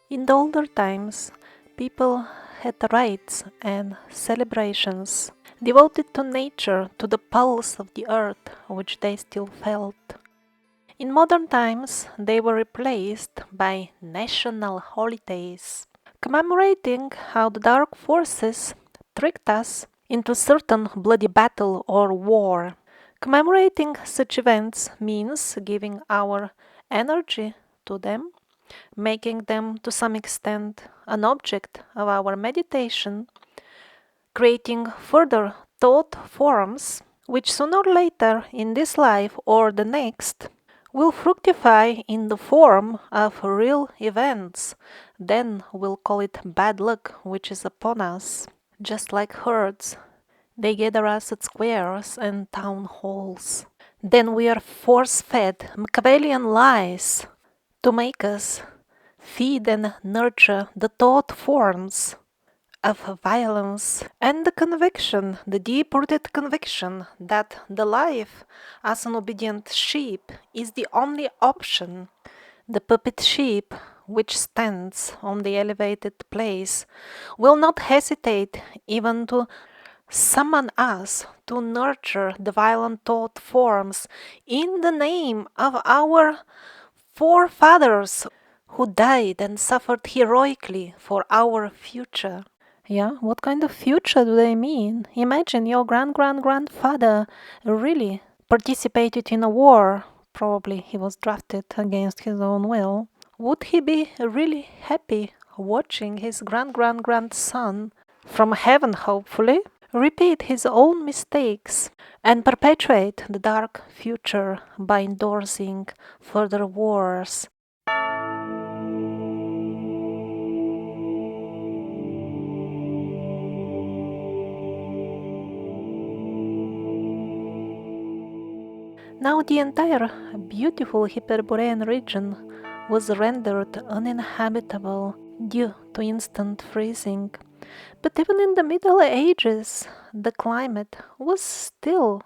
In the older times, people had rites and celebrations devoted to nature, to the pulse of the earth, which they still felt. In modern times, they were replaced by national holidays, commemorating how the dark forces tricked us into certain bloody battle or war. Commemorating such events means giving our energy to them, making them to some extent an object of our meditation, creating further thought forms which sooner or later in this life or the next will fructify in the form of real events. Then we'll call it bad luck which is upon us. Just like herds, they gather us at squares and town halls. Then we are force-fed Machiavellian lies to make us feed and nurture the thought forms of violence and the conviction, the deep-rooted conviction that the life as an obedient sheep is the only option. The puppet sheep, which stands on the elevated place, will not hesitate even to summon us to nurture the violent thought forms in the name of our forefathers who died and suffered heroically for our future. Yeah, what kind of future do they mean? Imagine your grandfather really participated in a war. Probably he was drafted against his own will. Would he be really happy watching his grandson from heaven, hopefully, repeat his own mistakes and perpetuate the dark future by endorsing further wars? Now the entire beautiful Hyperborean region was rendered uninhabitable due to instant freezing. But even in the Middle Ages, the climate was still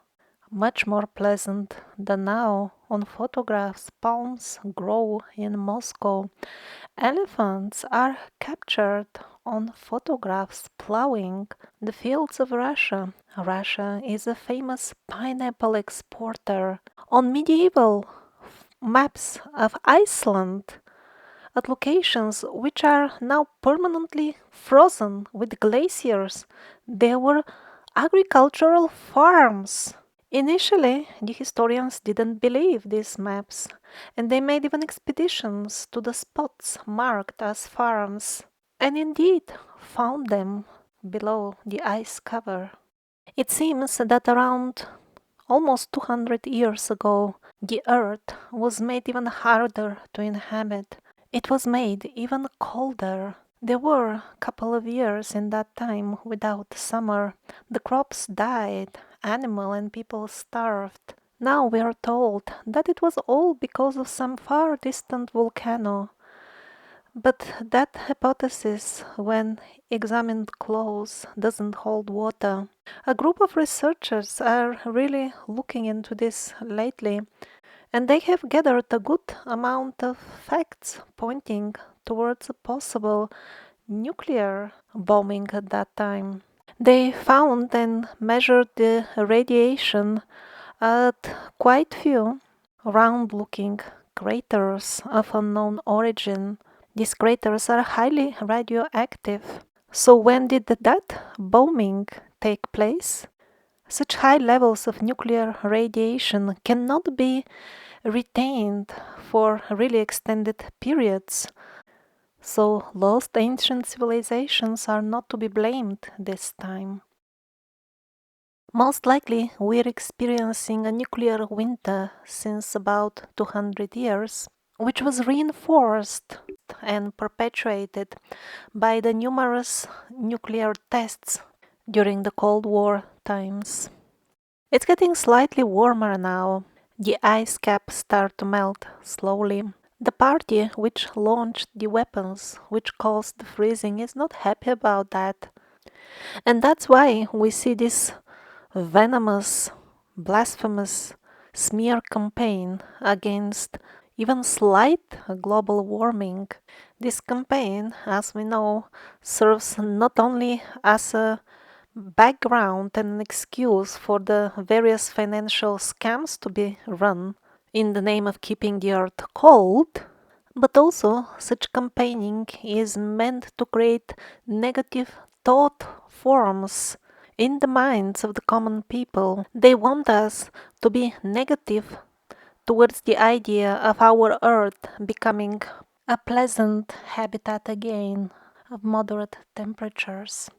much more pleasant than now. On photographs, palms grow in Moscow. Elephants are captured on photographs plowing the fields of Russia. Russia is a famous pineapple exporter. On medieval maps of Iceland, at locations which are now permanently frozen with glaciers, there were agricultural farms. Initially, the historians didn't believe these maps, and they made even expeditions to the spots marked as farms, and indeed found them below the ice cover. It seems that around almost 200 years ago, the earth was made even harder to inhabit. It was made even colder. There were a couple of years in that time without summer. The crops died, animal and people starved. Now we are told that it was all because of some far distant volcano. But that hypothesis, when examined close, doesn't hold water. A group of researchers are really looking into this lately, and they have gathered a good amount of facts pointing towards a possible nuclear bombing at that time. They found and measured the radiation at quite few round-looking craters of unknown origin. These craters are highly radioactive. So when did that bombing take place? Such high levels of nuclear radiation cannot be retained for really extended periods. So, lost ancient civilizations are not to be blamed this time. Most likely, we're experiencing a nuclear winter since about 200 years, which was reinforced and perpetuated by the numerous nuclear tests during the Cold War times. It's getting slightly warmer now. The ice caps start to melt slowly. The party which launched the weapons which caused the freezing is not happy about that. And that's why we see this venomous, blasphemous smear campaign against even slight global warming. This campaign, as we know, serves not only as a background and an excuse for the various financial scams to be run in the name of keeping the earth cold, but also such campaigning is meant to create negative thought forms in the minds of the common people. They want us to be negative towards the idea of our earth becoming a pleasant habitat again of moderate temperatures.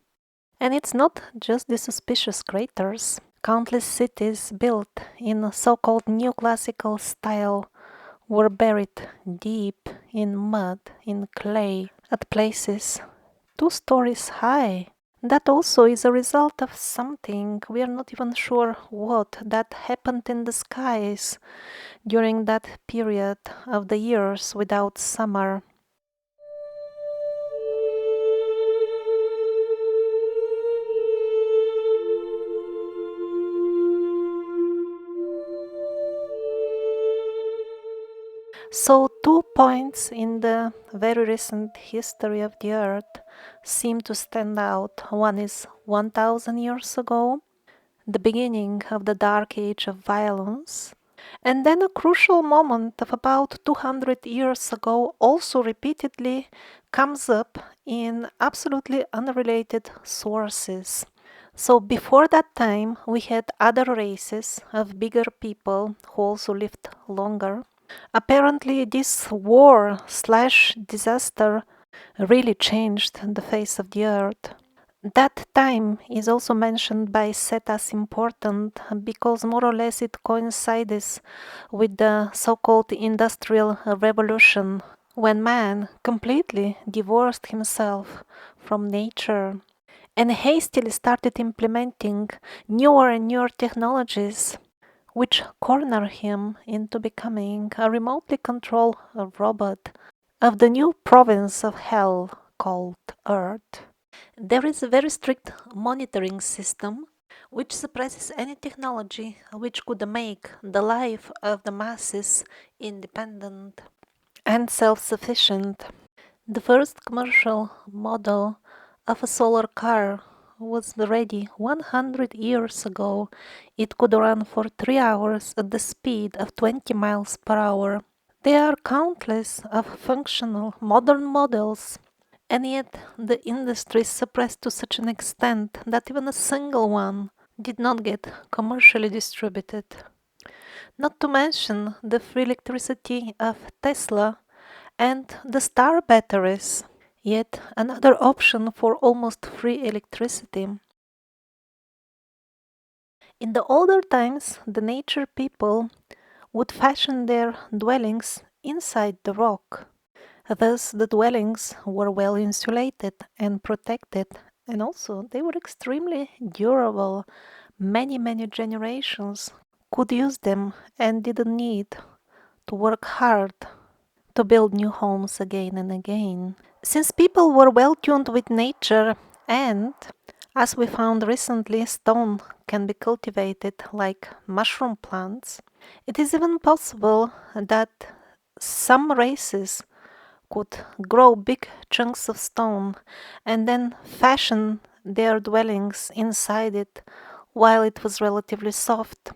And it's not just the suspicious craters. Countless cities built in so-called neoclassical style were buried deep in mud, in clay, at places 2 stories high. That also is a result of something, we are not even sure what, that happened in the skies during that period of the years without summer. So, 2 points in the very recent history of the Earth seem to stand out. One is 1000 years ago, the beginning of the dark age of violence, and then a crucial moment of about 200 years ago also repeatedly comes up in absolutely unrelated sources. So before that time, we had other races of bigger people who also lived longer. Apparently, this war slash disaster really changed the face of the earth. That time is also mentioned by Set as important because more or less it coincides with the so-called Industrial Revolution, when man completely divorced himself from nature and hastily started implementing newer and newer technologies which corner him into becoming a remotely controlled robot of the new province of hell called Earth. There is a very strict monitoring system which suppresses any technology which could make the life of the masses independent and self-sufficient. The first commercial model of a solar car was ready 100 years ago. It could run for 3 hours at the speed of 20 miles per hour. There are countless of functional modern models, and yet the industry is suppressed to such an extent that even a single one did not get commercially distributed. Not to mention the free electricity of Tesla and the star batteries, yet another option for almost free electricity. In the older times, the nature people would fashion their dwellings inside the rock. Thus, the dwellings were well insulated and protected, and also they were extremely durable. Many generations could use them and didn't need to work hard to build new homes again and again. Since people were well tuned with nature, and as we found recently, stone can be cultivated like mushroom plants, it is even possible that some races could grow big chunks of stone and then fashion their dwellings inside it while it was relatively soft.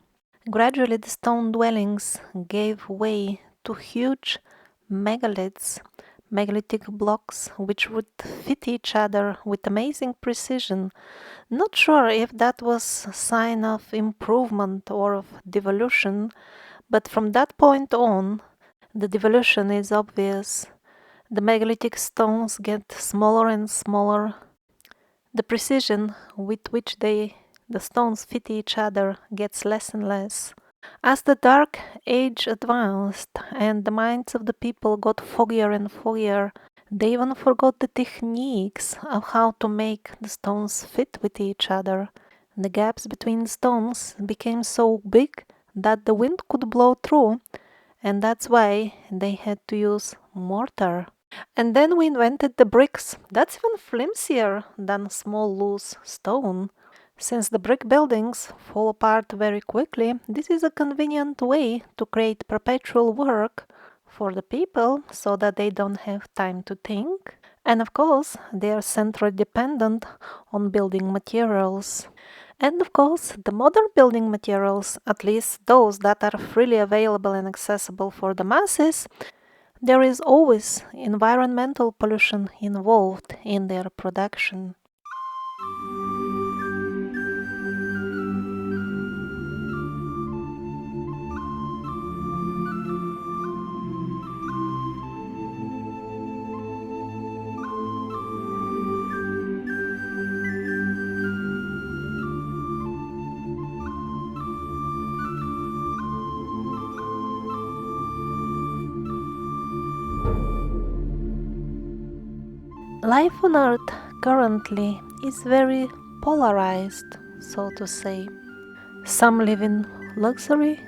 Gradually, the stone dwellings gave way to huge megaliths megalithic blocks which would fit each other with amazing precision. Not sure if that was a sign of improvement or of devolution, but from that point on, the devolution is obvious. The megalithic stones get smaller and smaller. The precision with which the stones fit each other gets less and less. As the Dark Age advanced and the minds of the people got foggier and foggier, they even forgot the techniques of how to make the stones fit with each other. The gaps between stones became so big that the wind could blow through, and that's why they had to use mortar. And then we invented the bricks. That's even flimsier than small loose stone. Since the brick buildings fall apart very quickly, this is a convenient way to create perpetual work for the people so that they don't have time to think. And of course, they are centrally dependent on building materials. And of course, the modern building materials, at least those that are freely available and accessible for the masses, there is always environmental pollution involved in their production. Life on Earth currently is very polarized, so to say. Some live in luxury,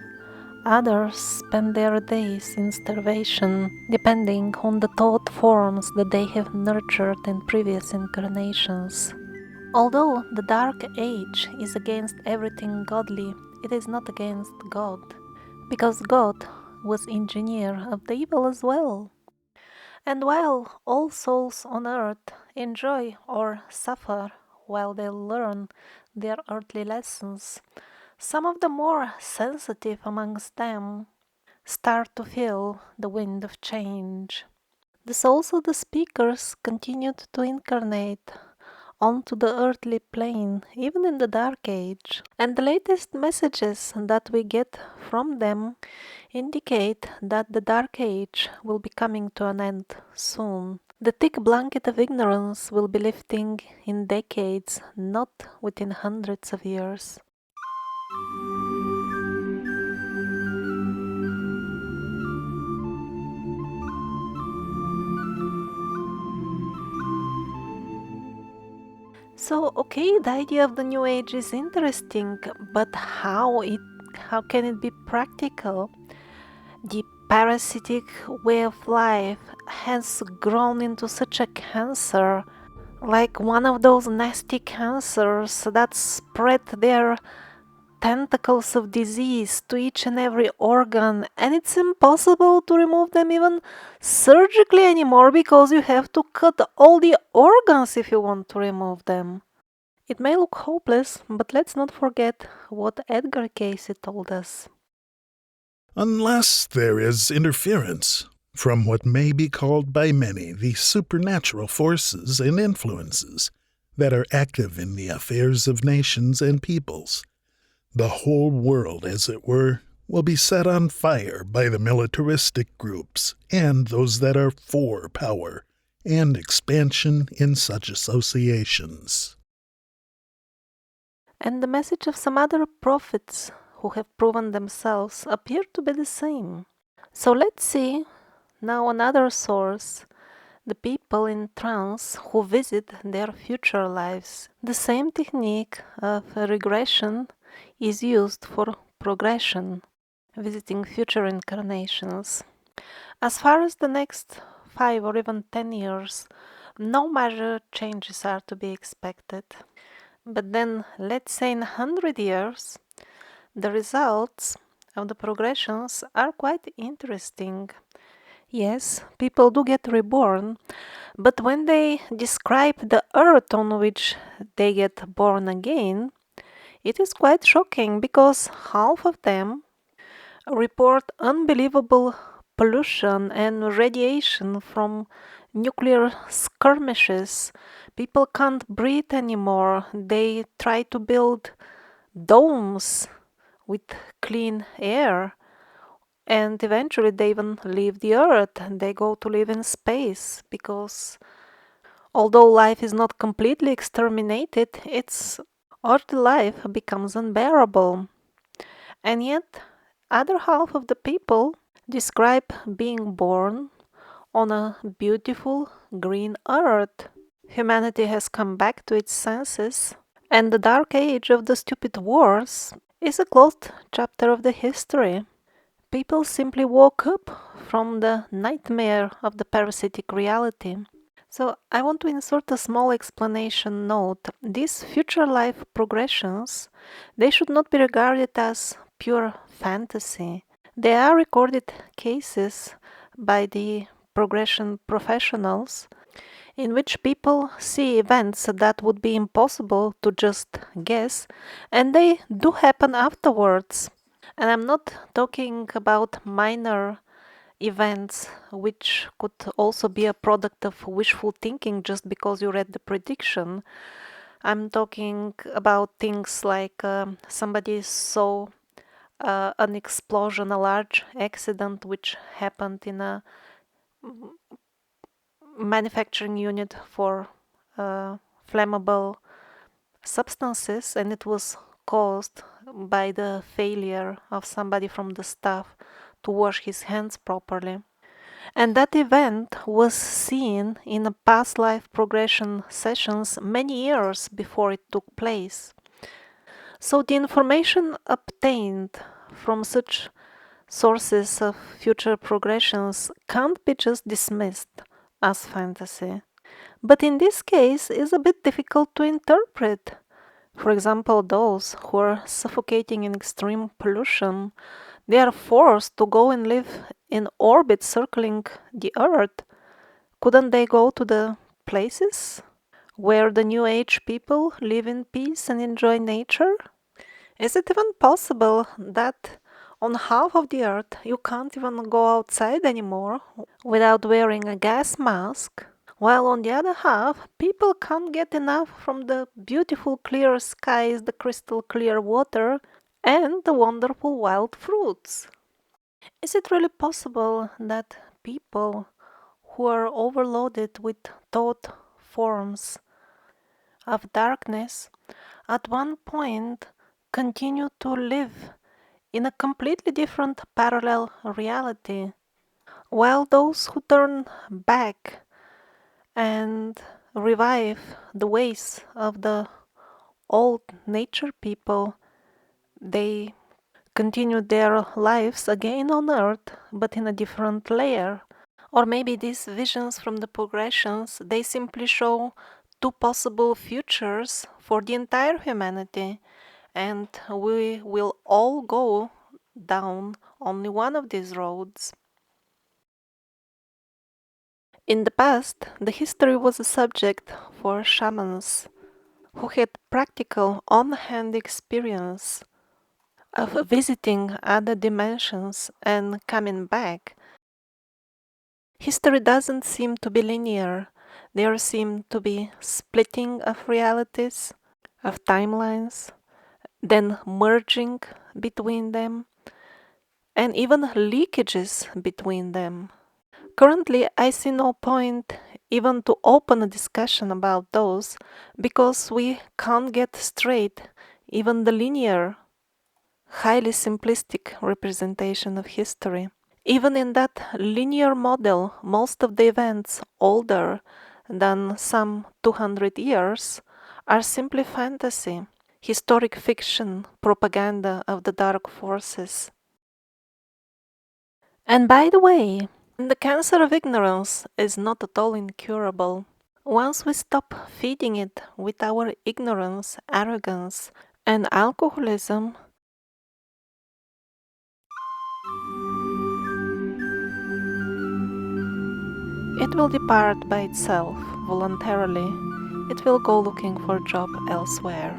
others spend their days in starvation, depending on the thought forms that they have nurtured in previous incarnations. Although the Dark Age is against everything godly, it is not against God, because God was engineer of the evil as well. And while all souls on earth enjoy or suffer while they learn their earthly lessons, some of the more sensitive amongst them start to feel the wind of change. The souls of the speakers continued to incarnate onto the earthly plane even in the Dark Age, and the latest messages that we get from them indicate that the Dark Age will be coming to an end soon. The thick blanket of ignorance will be lifting in decades, not within hundreds of years. So, okay, the idea of the New Age is interesting, but how can it be practical? The parasitic way of life has grown into such a cancer, like one of those nasty cancers that spread their tentacles of disease to each and every organ, and it's impossible to remove them even surgically anymore because you have to cut all the organs if you want to remove them. It may look hopeless, but let's not forget what Edgar Cayce told us. Unless there is interference from what may be called by many the supernatural forces and influences that are active in the affairs of nations and peoples, the whole world, as it were, will be set on fire by the militaristic groups and those that are for power and expansion in such associations. And the message of some other prophets who have proven themselves appear to be the same. So let's see now another source, the people in trance who visit their future lives. The same technique of regression is used for progression, visiting future incarnations. As far as the next 5 or even 10 years, no major changes are to be expected. But then, let's say in 100 years, the results of the progressions are quite interesting. Yes, people do get reborn, but when they describe the earth on which they get born again, it is quite shocking because half of them report unbelievable pollution and radiation from nuclear skirmishes. People can't breathe anymore. They try to build domes with clean air, and eventually they even leave the earth. They go to live in space because although life is not completely exterminated, its earthly life becomes unbearable. And yet, other half of the people describe being born on a beautiful green earth. Humanity has come back to its senses, and the dark age of the stupid wars is a closed chapter of the history. People simply woke up from the nightmare of the parasitic reality. So I want to insert a small explanation note. These future life progressions, they should not be regarded as pure fantasy. They are recorded cases by the progression professionals in which people see events that would be impossible to just guess, and they do happen afterwards. And I'm not talking about minor events which could also be a product of wishful thinking just because you read the prediction. I'm talking about things like somebody saw an explosion, a large accident which happened in a manufacturing unit for flammable substances, and it was caused by the failure of somebody from the staff to wash his hands properly. And that event was seen in a past life progression sessions many years before it took place. So the information obtained from such sources of future progressions can't be just dismissed as fantasy. But in this case, it's a bit difficult to interpret. For example, those who are suffocating in extreme pollution, they are forced to go and live in orbit circling the Earth. Couldn't they go to the places where the New Age people live in peace and enjoy nature? Is it even possible that on half of the Earth you can't even go outside anymore without wearing a gas mask? While on the other half, people can't get enough from the beautiful clear skies, the crystal clear water, and the wonderful wild fruits. Is it really possible that people who are overloaded with thought forms of darkness at one point continue to live in a completely different parallel reality, while those who turn back and revive the ways of the old nature people, they continue their lives again on earth but in a different layer? Or maybe these visions from the progressions, they simply show two possible futures for the entire humanity, and we will all go down only one of these roads. In the past, the history was a subject for shamans who had practical on-hand experience of visiting other dimensions and coming back. History doesn't seem to be linear. There seem to be splitting of realities, of timelines, then merging between them, and even leakages between them. Currently, I see no point even to open a discussion about those because we can't get straight even the linear, highly simplistic representation of history. Even in that linear model, most of the events older than some 200 years are simply fantasy, historic fiction, propaganda of the dark forces. And by the way, the cancer of ignorance is not at all incurable. Once we stop feeding it with our ignorance, arrogance, and alcoholism, it will depart by itself, voluntarily. It will go looking for a job elsewhere.